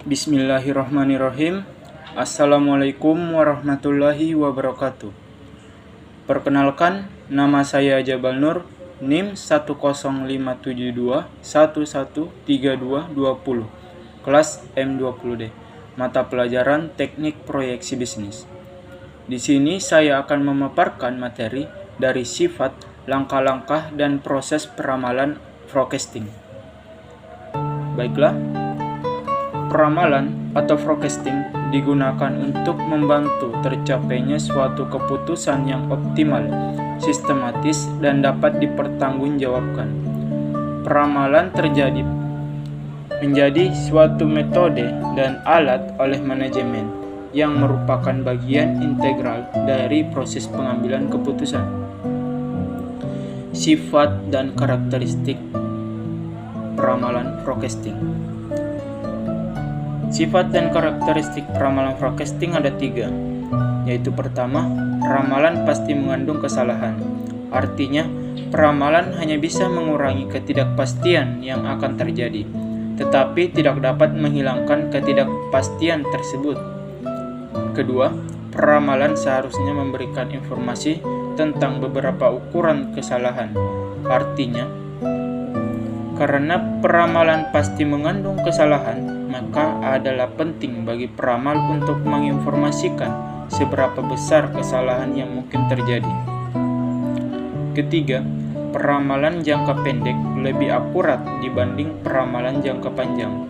Bismillahirrahmanirrahim. Assalamualaikum warahmatullahi wabarakatuh. Perkenalkan, nama saya Jabal Nur, NIM 10572113220, kelas M20D, mata pelajaran Teknik Proyeksi Bisnis. Di sini saya akan memaparkan materi dari sifat, langkah-langkah, dan proses peramalan forecasting. Baiklah, peramalan atau forecasting digunakan untuk membantu tercapainya suatu keputusan yang optimal, sistematis, dan dapat dipertanggungjawabkan. Peramalan menjadi suatu metode dan alat oleh manajemen yang merupakan bagian integral dari proses pengambilan keputusan. Sifat dan karakteristik peramalan forecasting. Sifat dan karakteristik peramalan forecasting ada 3, yaitu pertama, ramalan pasti mengandung kesalahan. Artinya, peramalan hanya bisa mengurangi ketidakpastian yang akan terjadi, tetapi tidak dapat menghilangkan ketidakpastian tersebut. Kedua, peramalan seharusnya memberikan informasi tentang beberapa ukuran kesalahan. Artinya, karena peramalan pasti mengandung kesalahan, maka adalah penting bagi peramal untuk menginformasikan seberapa besar kesalahan yang mungkin terjadi. Ketiga, peramalan jangka pendek lebih akurat dibanding peramalan jangka panjang.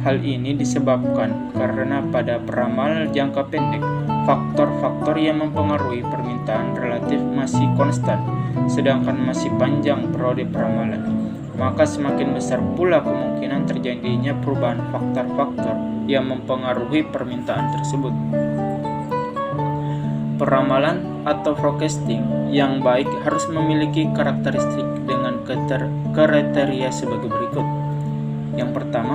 Hal ini disebabkan karena pada peramal jangka pendek, faktor-faktor yang mempengaruhi permintaan relatif masih konstan, sedangkan masih panjang periode peramalan. Maka semakin besar pula kemungkinan terjadinya perubahan faktor-faktor yang mempengaruhi permintaan tersebut. Peramalan atau forecasting yang baik harus memiliki karakteristik dengan kriteria sebagai berikut. Yang pertama,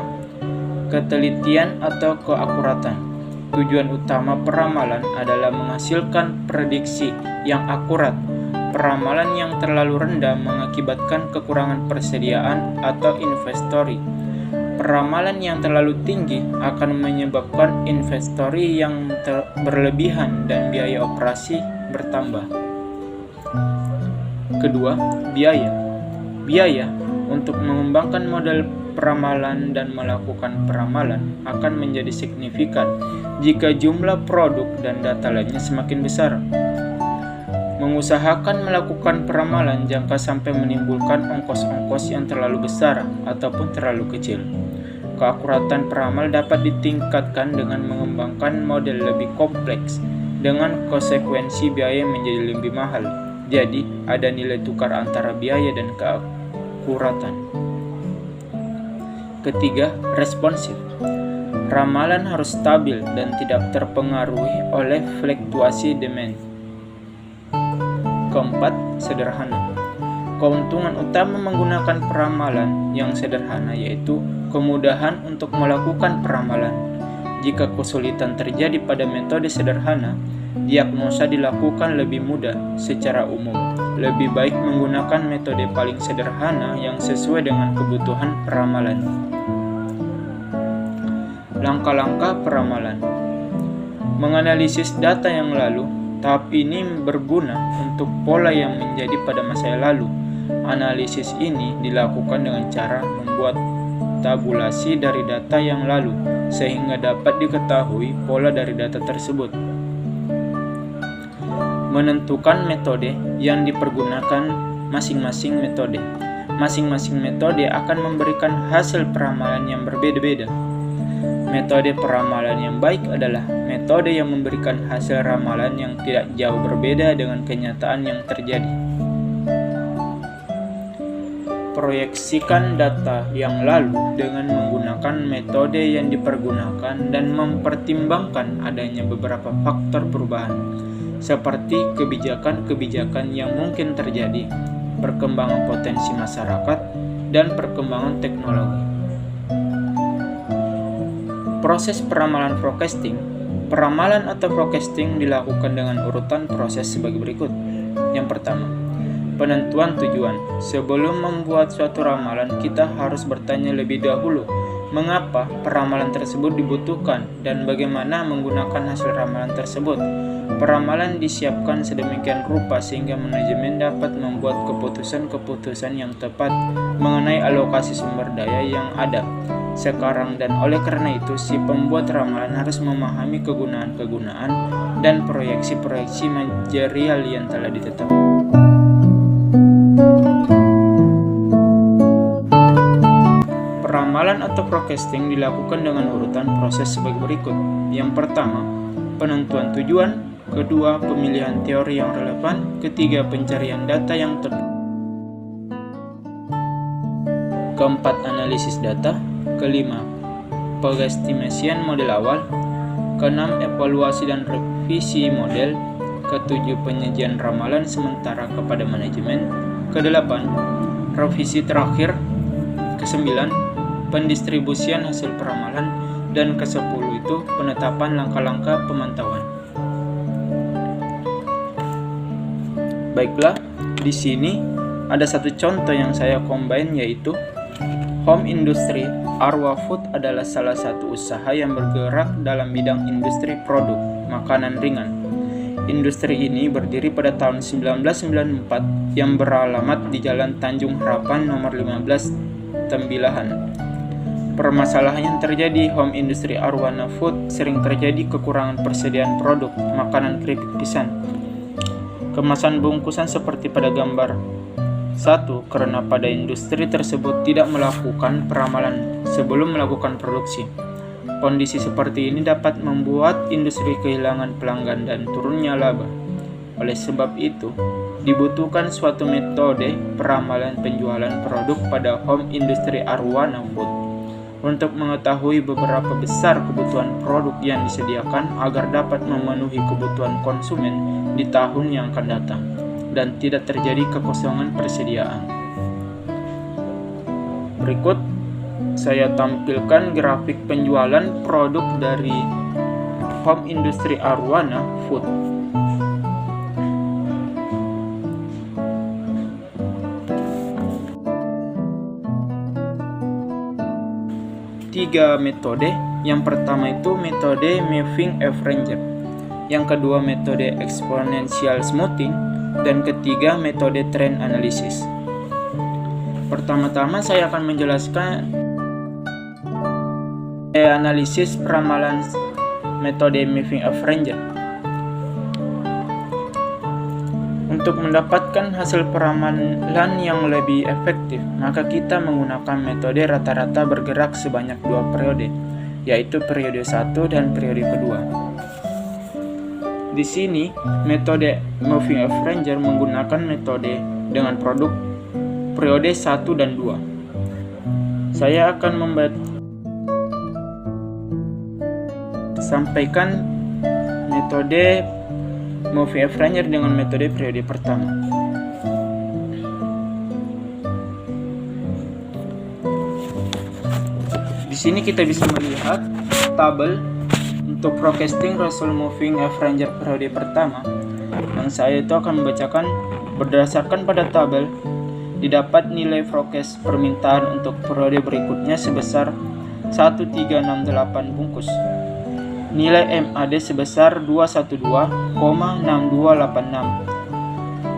ketelitian atau keakuratan. Tujuan utama peramalan adalah menghasilkan prediksi yang akurat. Peramalan yang terlalu rendah mengakibatkan kekurangan persediaan atau inventory. Peramalan yang terlalu tinggi akan menyebabkan inventory yang berlebihan dan biaya operasi bertambah. Kedua, biaya. Biaya untuk mengembangkan model peramalan dan melakukan peramalan akan menjadi signifikan jika jumlah produk dan data lainnya semakin besar. Mengusahakan melakukan peramalan jangka sampai menimbulkan ongkos-ongkos yang terlalu besar ataupun terlalu kecil. Keakuratan peramal dapat ditingkatkan dengan mengembangkan model lebih kompleks dengan konsekuensi biaya menjadi lebih mahal. Jadi, ada nilai tukar antara biaya dan keakuratan. Ketiga, responsif. Ramalan harus stabil dan tidak terpengaruhi oleh fluktuasi demand. Keempat, sederhana. Keuntungan utama menggunakan peramalan yang sederhana yaitu kemudahan untuk melakukan peramalan. Jika kesulitan terjadi pada metode sederhana, diagnosa dilakukan lebih mudah secara umum. Lebih baik menggunakan metode paling sederhana yang sesuai dengan kebutuhan peramalan. Langkah-langkah peramalan. Menganalisis data yang lalu. Tahap ini berguna untuk pola yang menjadi pada masa yang lalu. Analisis ini dilakukan dengan cara membuat tabulasi dari data yang lalu, sehingga dapat diketahui pola dari data tersebut. Menentukan metode yang dipergunakan masing-masing metode. Masing-masing metode akan memberikan hasil peramalan yang berbeda-beda. Metode peramalan yang baik adalah metode yang memberikan hasil ramalan yang tidak jauh berbeda dengan kenyataan yang terjadi. Proyeksikan data yang lalu dengan menggunakan metode yang dipergunakan dan mempertimbangkan adanya beberapa faktor perubahan, seperti kebijakan-kebijakan yang mungkin terjadi, perkembangan potensi masyarakat, dan perkembangan teknologi. Proses peramalan forecasting. Peramalan atau forecasting dilakukan dengan urutan proses sebagai berikut. Yang pertama, penentuan tujuan. Sebelum membuat suatu ramalan, kita harus bertanya lebih dahulu Mengapa peramalan tersebut dibutuhkan dan bagaimana menggunakan hasil ramalan tersebut? Peramalan disiapkan sedemikian rupa sehingga manajemen dapat membuat keputusan-keputusan yang tepat mengenai alokasi sumber daya yang ada sekarang, dan oleh karena itu si pembuat ramalan harus memahami kegunaan-kegunaan dan proyeksi-proyeksi material yang telah ditetapkan. Peramalan atau forecasting dilakukan dengan urutan proses sebagai berikut. Yang pertama, penentuan tujuan. Kedua, pemilihan teori yang relevan. Ketiga, pencarian data yang tepat. Keempat, analisis data. Kelima, pengestimasian model awal. Keenam, evaluasi dan revisi model. Ketujuh, penyajian ramalan sementara kepada manajemen. Kedelapan, revisi terakhir. Kesembilan, pendistribusian hasil peramalan. Dan kesepuluh itu penetapan langkah-langkah pemantauan. Baiklah, di sini ada satu contoh yang saya combine, yaitu Home Industry Arwa Food adalah salah satu usaha yang bergerak dalam bidang industri produk makanan ringan. Industri ini berdiri pada tahun 1994 yang beralamat di Jalan Tanjung Harapan nomor 15 Tembilahan. Permasalahan yang terjadi Home Industry Arwana Food sering terjadi kekurangan persediaan produk makanan keripik pisang. Kemasan bungkusan seperti pada gambar 1, karena pada industri tersebut tidak melakukan peramalan sebelum melakukan produksi. Kondisi seperti ini dapat membuat industri kehilangan pelanggan dan turunnya laba. Oleh sebab itu, dibutuhkan suatu metode peramalan penjualan produk pada Home Industry Arwana Food untuk mengetahui beberapa besar kebutuhan produk yang disediakan agar dapat memenuhi kebutuhan konsumen di tahun yang akan datang dan tidak terjadi kekosongan persediaan. Berikut saya tampilkan grafik penjualan produk dari Home Industry Arwana Food. Tiga metode. Yang pertama itu metode moving average, yang kedua metode exponential smoothing, dan ketiga metode trend analysis. Pertama-tama saya akan menjelaskan analisis peramalan metode moving average. Untuk mendapatkan hasil peramalan yang lebih efektif, maka kita menggunakan metode rata-rata bergerak sebanyak 2 periode, yaitu periode 1 dan periode kedua. Di sini, metode moving average menggunakan metode dengan produk periode 1 dan 2. Saya akan sampaikan metode moving average dengan metode periode pertama. Di sini kita bisa melihat tabel untuk forecasting result moving average periode pertama. Yang saya itu akan membacakan berdasarkan pada tabel. Didapat nilai forecast permintaan untuk periode berikutnya sebesar 1368 bungkus. Nilai MAD sebesar 212,6286,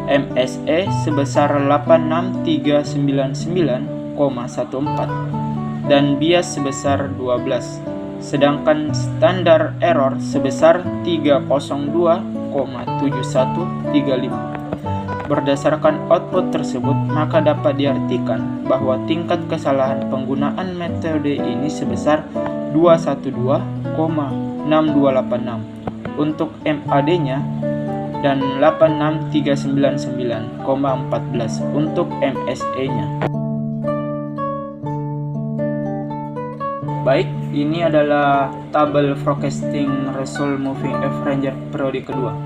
MSE sebesar 86399,14, dan bias sebesar 12. Sedangkan standar error sebesar 302,7135. Berdasarkan output tersebut, maka dapat diartikan bahwa tingkat kesalahan penggunaan metode ini sebesar 212,6286 untuk MAD-nya dan 86399,14 untuk MSE-nya. Baik, ini adalah tabel forecasting result moving average periode kedua.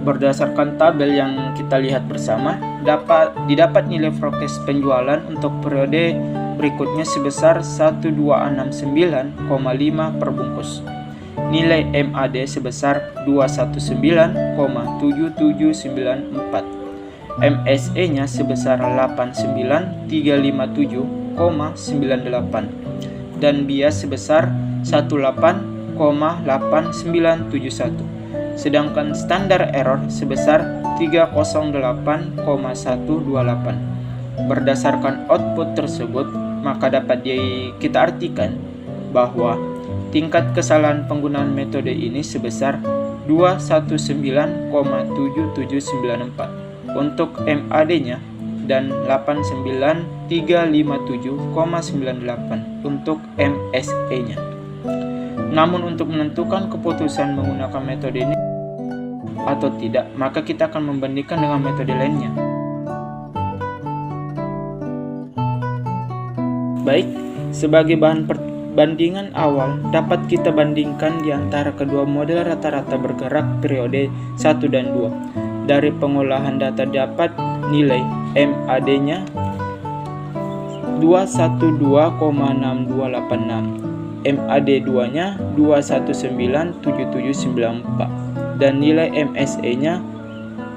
Berdasarkan tabel yang kita lihat bersama, didapat nilai forecast penjualan untuk periode berikutnya sebesar 1269,5 per bungkus. Nilai MAD sebesar 219,7794. MSE-nya sebesar 89357 dan bias sebesar 18,8971. Sedangkan standar error sebesar 308,128. Berdasarkan output tersebut, maka dapat kita artikan bahwa tingkat kesalahan penggunaan metode ini sebesar 219,7794 untuk MAD-nya dan 89357,98 untuk MSE-nya. Namun untuk menentukan keputusan menggunakan metode ini atau tidak, maka kita akan membandingkan dengan metode lainnya. Baik, sebagai bahan perbandingan awal, dapat kita bandingkan di antara kedua model rata-rata bergerak periode 1 dan 2. Dari pengolahan data dapat nilai MAD-nya 212,6286, MAD2-nya 2197794 dan nilai MSE-nya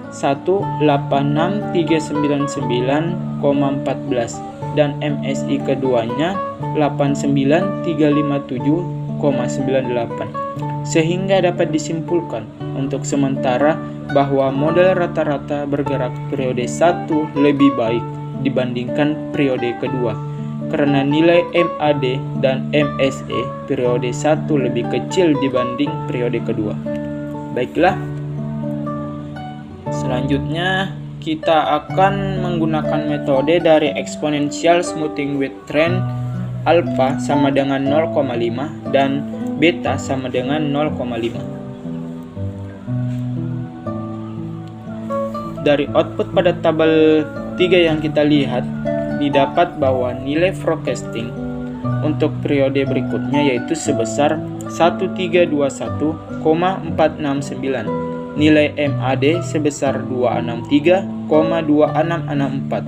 186399,14 dan MSI keduanya 89357,98. Sehingga dapat disimpulkan untuk sementara bahwa model rata-rata bergerak periode 1 lebih baik dibandingkan periode kedua, karena nilai MAD dan MSE periode 1 lebih kecil dibanding periode kedua. Baiklah, selanjutnya kita akan menggunakan metode dari exponential smoothing with trend alpha sama dengan 0,5 dan beta sama dengan 0,5. Dari output pada tabel 3 yang kita lihat, didapat bahwa nilai forecasting untuk periode berikutnya yaitu sebesar 1321,469. Nilai MAD sebesar 263,2664.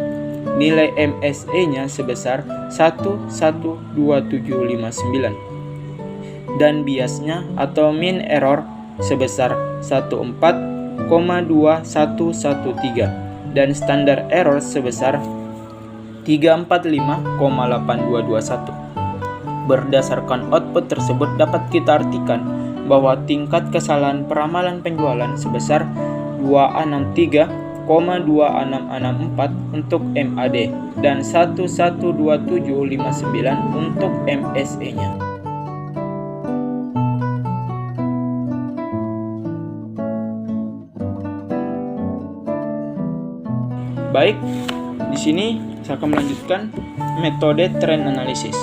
Nilai MSE-nya sebesar 112759. Dan biasnya atau mean error sebesar 14,2113 dan standar error sebesar 345,8221. Berdasarkan output tersebut dapat kita artikan bahwa tingkat kesalahan peramalan penjualan sebesar 263,2664 untuk MAD dan 112759 untuk MSE-nya. Baik, di sini saya akan melanjutkan metode trend analysis.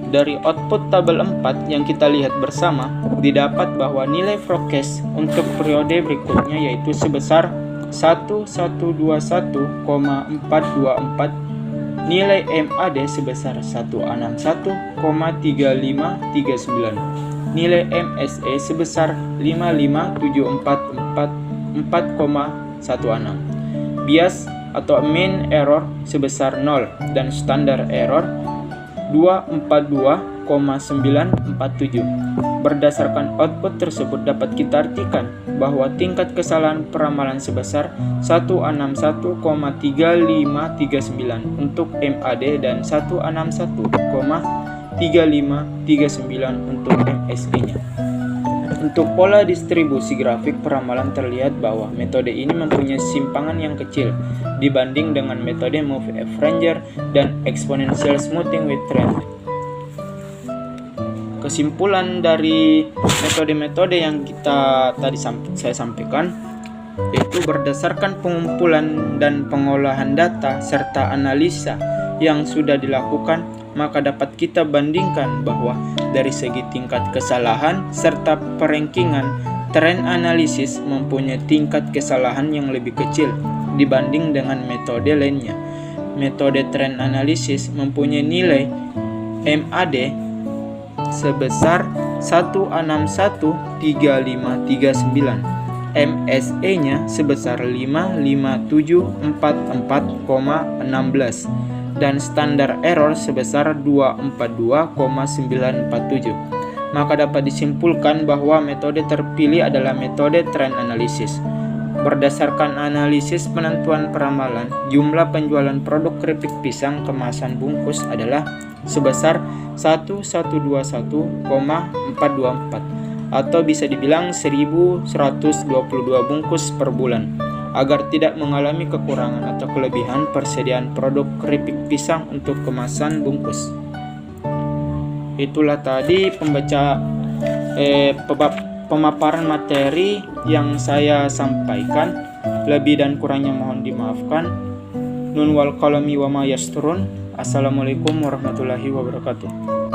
Dari output tabel 4 yang kita lihat bersama, didapat bahwa nilai forecast untuk periode berikutnya yaitu sebesar 1121,424, nilai MAD sebesar 161,3539, nilai MSE sebesar 55744,16, bias atau mean error sebesar 0 dan standar error 242,947. Berdasarkan output tersebut dapat kita artikan bahwa tingkat kesalahan peramalan sebesar 161,3539 untuk MAD dan 161,3539 untuk MSE-nya. Untuk pola distribusi grafik peramalan terlihat bahwa metode ini mempunyai simpangan yang kecil dibanding dengan metode move averager dan exponential smoothing with trend. Kesimpulan dari metode-metode yang saya sampaikan yaitu berdasarkan pengumpulan dan pengolahan data serta analisa yang sudah dilakukan, maka dapat kita bandingkan bahwa dari segi tingkat kesalahan serta perankingan, trend analysis mempunyai tingkat kesalahan yang lebih kecil dibanding dengan metode lainnya. Metode trend analysis mempunyai nilai MAD sebesar 1613539, MSE-nya sebesar 55744,16 dan standar error sebesar 242,947. Maka dapat disimpulkan bahwa metode terpilih adalah metode trend analysis. Berdasarkan analisis penentuan peramalan, jumlah penjualan produk keripik pisang kemasan bungkus adalah sebesar 1121,424 atau bisa dibilang 1122 bungkus per bulan, agar tidak mengalami kekurangan atau kelebihan persediaan produk keripik pisang untuk kemasan bungkus. Itulah tadi pemaparan materi yang saya sampaikan. Lebih dan kurangnya mohon dimaafkan. Nun wal qalami wa ma yasturun. Assalamualaikum warahmatullahi wabarakatuh.